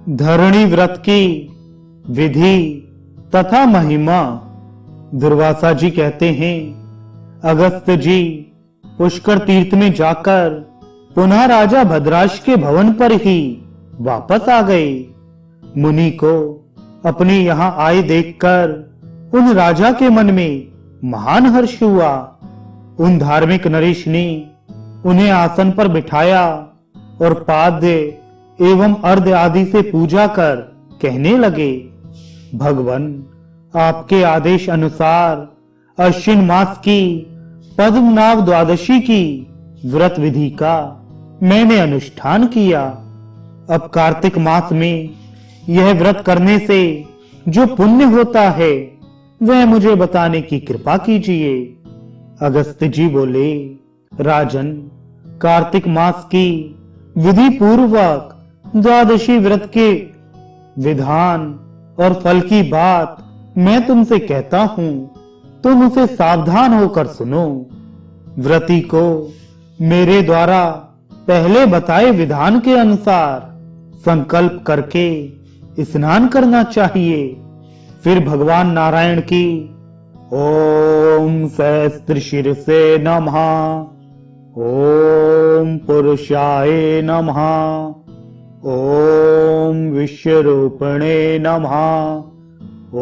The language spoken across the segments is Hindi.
धरणी व्रत की विधि तथा महिमा। दुर्वासा जी कहते हैं, अगस्त जी पुष्कर तीर्थ में जाकर पुनः राजा भद्राश के भवन पर ही वापस आ गए। मुनि को अपने यहां आए देखकर उन राजा के मन में महान हर्ष हुआ। उन धार्मिक नरेश ने उन्हें आसन पर बिठाया और पाद्य एवं अर्घ्य आदि से पूजा कर कहने लगे, भगवन, आपके आदेश अनुसार अश्विन मास की पद्मनाभ द्वादशी की व्रत विधि का मैंने अनुष्ठान किया। अब कार्तिक मास में यह व्रत करने से जो पुण्य होता है वह मुझे बताने की कृपा कीजिए। अगस्त्य जी बोले, राजन, कार्तिक मास की विधि पूर्वक द्वादशी व्रत के विधान और फल की बात मैं तुमसे कहता हूं, तुम उसे सावधान होकर सुनो। व्रती को मेरे द्वारा पहले बताए विधान के अनुसार संकल्प करके स्नान करना चाहिए। फिर भगवान नारायण की ओम सहस्त्रशीर्षे नमः, ओम पुरुषाय नमः, ओम विश्वरूपिणे नमः,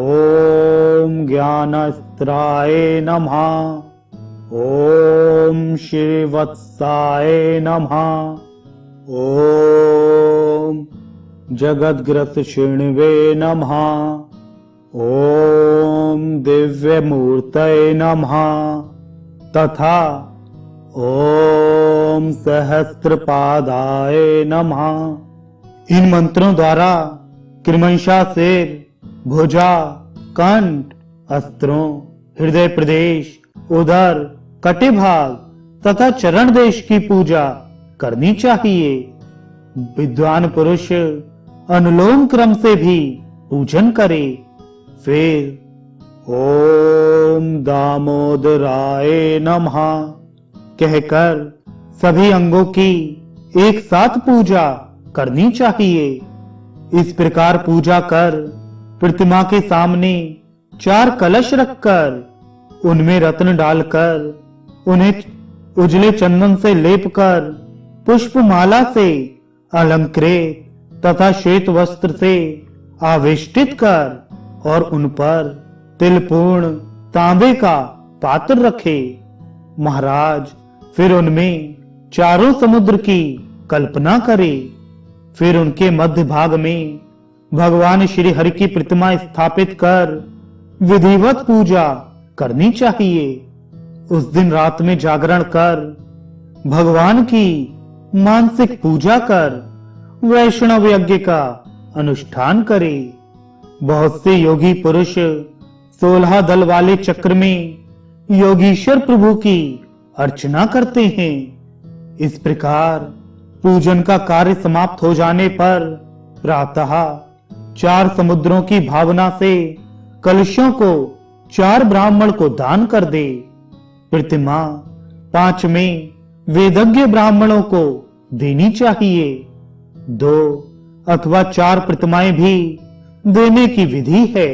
ओम ज्ञानस्त्राय नमः, ओम श्रीवत्साय नमः, ओम जगद्ग्रस शिण्वे नमः, ओम दिव्यमूर्तये नमः तथा ओम सहस्त्रपादाय नमः। इन मंत्रों द्वारा कृमंशा सिर, भुजा, कंठ, अस्त्रों, हृदय प्रदेश, उदर, कटिभाग तथा चरण देश की पूजा करनी चाहिए। विद्वान पुरुष अनुलोम क्रम से भी पूजन करे। फिर ओम दामोदराय नमः कहकर सभी अंगों की एक साथ पूजा करनी चाहिए। इस प्रकार पूजा कर प्रतिमा के सामने 4 कलश रखकर उनमें रत्न डालकर उन्हें उजले चंदन से लेपकर पुष्पमाला से अलंकृत तथा श्वेत वस्त्र से आवेष्टित कर और उन पर तिलपूर्ण तांबे का पात्र रखे। महाराज फिर उनमें चारों समुद्र की कल्पना करे। फिर उनके मध्य भाग में भगवान श्री हरि की प्रतिमा स्थापित कर विधिवत पूजा करनी चाहिए। उस दिन रात में जागरण कर भगवान की मानसिक पूजा कर वैष्णव यज्ञ का अनुष्ठान करे। बहुत से योगी पुरुष 16 दल वाले चक्र में योगीश्वर प्रभु की अर्चना करते हैं। इस प्रकार पूजन का कार्य समाप्त हो जाने पर प्रातः 4 समुद्रों की भावना से कलशों को 4 ब्राह्मण को दान कर दे। प्रतिमा 5 में वेदज्ञ ब्राह्मणों को देनी चाहिए। 2 अथवा 4 प्रतिमाएं भी देने की विधि है।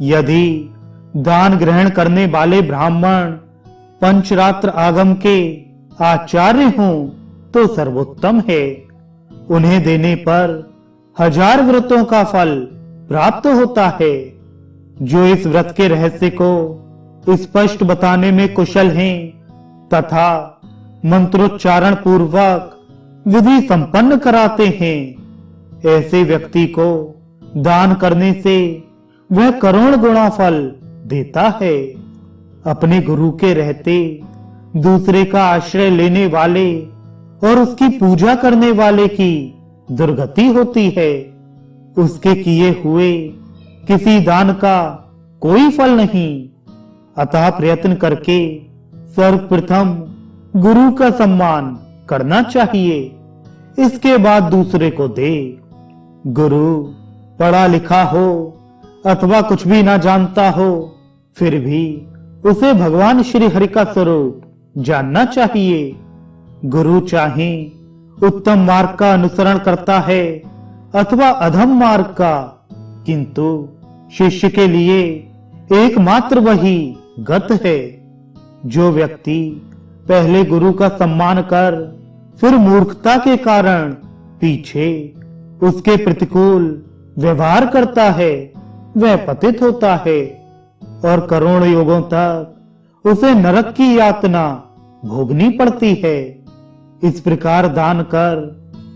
यदि दान ग्रहण करने वाले ब्राह्मण पंचरात्र आगम के आचार्य हों तो सर्वोत्तम है। उन्हें देने पर 1000 व्रतों का फल प्राप्त होता है। जो इस व्रत के रहस्य को स्पष्ट बताने में कुशल हैं तथा मंत्रोच्चारण पूर्वक विधि संपन्न कराते हैं, ऐसे व्यक्ति को दान करने से वह करोड़ गुणा फल देता है। अपने गुरु के रहते दूसरे का आश्रय लेने वाले और उसकी पूजा करने वाले की दुर्गति होती है। उसके किए हुए किसी दान का कोई फल नहीं। अतः प्रयत्न करके सर्वप्रथम गुरु का सम्मान करना चाहिए, इसके बाद दूसरे को दे। गुरु पढ़ा लिखा हो अथवा कुछ भी ना जानता हो, फिर भी उसे भगवान श्री हरि का स्वरूप जानना चाहिए। गुरु चाहे उत्तम मार्ग का अनुसरण करता है अथवा अधम मार्ग का, किंतु शिष्य के लिए एकमात्र वही गत है। जो व्यक्ति पहले गुरु का सम्मान कर फिर मूर्खता के कारण पीछे उसके प्रतिकूल व्यवहार करता है, वह पतित होता है और करोड़ों युगों तक उसे नरक की यातना भोगनी पड़ती है। इस प्रकार दान कर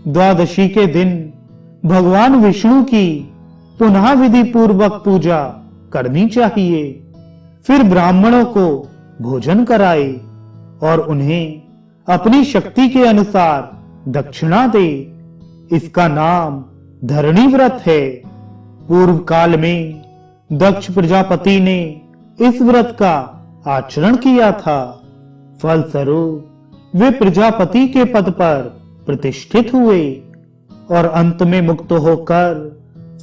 द्वादशी के दिन भगवान विष्णु की पुनः विधि पूर्वक पूजा करनी चाहिए। फिर ब्राह्मणों को भोजन कराए और उन्हें अपनी शक्ति के अनुसार दक्षिणा दे। इसका नाम धरणी व्रत है। पूर्व काल में दक्ष प्रजापति ने इस व्रत का आचरण किया था। फलस्वरूप वे प्रजापति के पद पर प्रतिष्ठित हुए और अंत में मुक्त होकर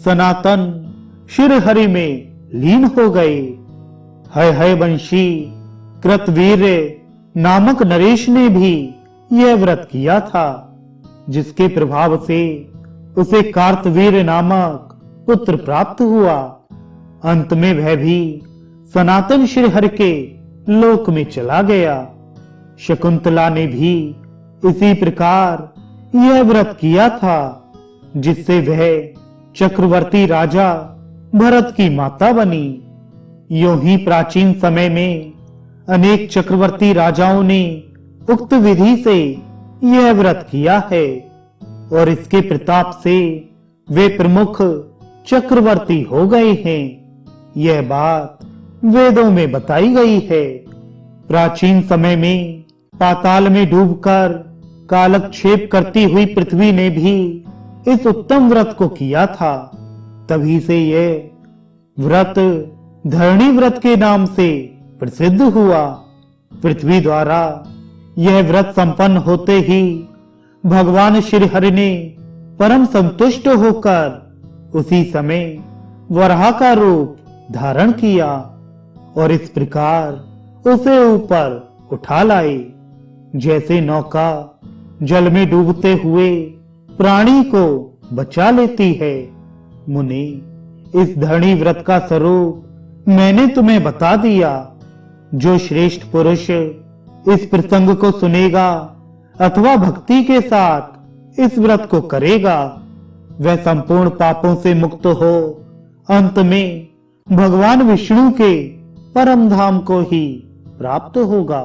सनातन श्रीहरि में लीन हो गए। हय वंशी कृतवीर्य नामक नरेश ने भी यह व्रत किया था, जिसके प्रभाव से उसे कार्तवीर्य नामक पुत्र प्राप्त हुआ। अंत में वह भी सनातन श्रीहरि के लोक में चला गया। शकुंतला ने भी इसी प्रकार यह व्रत किया था, जिससे वह चक्रवर्ती राजा भरत की माता बनी। यूं ही प्राचीन समय में अनेक चक्रवर्ती राजाओं ने उक्त विधि से यह व्रत किया है और इसके प्रताप से वे प्रमुख चक्रवर्ती हो गए हैं। यह बात वेदों में बताई गई है। प्राचीन समय में पाताल में डूबकर कालक्षेप करती हुई पृथ्वी ने भी इस उत्तम व्रत को किया था। तभी से यह व्रत धरणी व्रत के नाम से प्रसिद्ध हुआ। पृथ्वी द्वारा यह व्रत संपन्न होते ही भगवान श्रीहरि ने परम संतुष्ट होकर उसी समय वराह का रूप धारण किया और इस प्रकार उसे ऊपर उठा लाए, जैसे नौका जल में डूबते हुए प्राणी को बचा लेती है। मुनि, इस धरणी व्रत का स्वरूप मैंने तुम्हें बता दिया। जो श्रेष्ठ पुरुष इस प्रसंग को सुनेगा अथवा भक्ति के साथ इस व्रत को करेगा, वह संपूर्ण पापों से मुक्त हो अंत में भगवान विष्णु के परम धाम को ही प्राप्त होगा।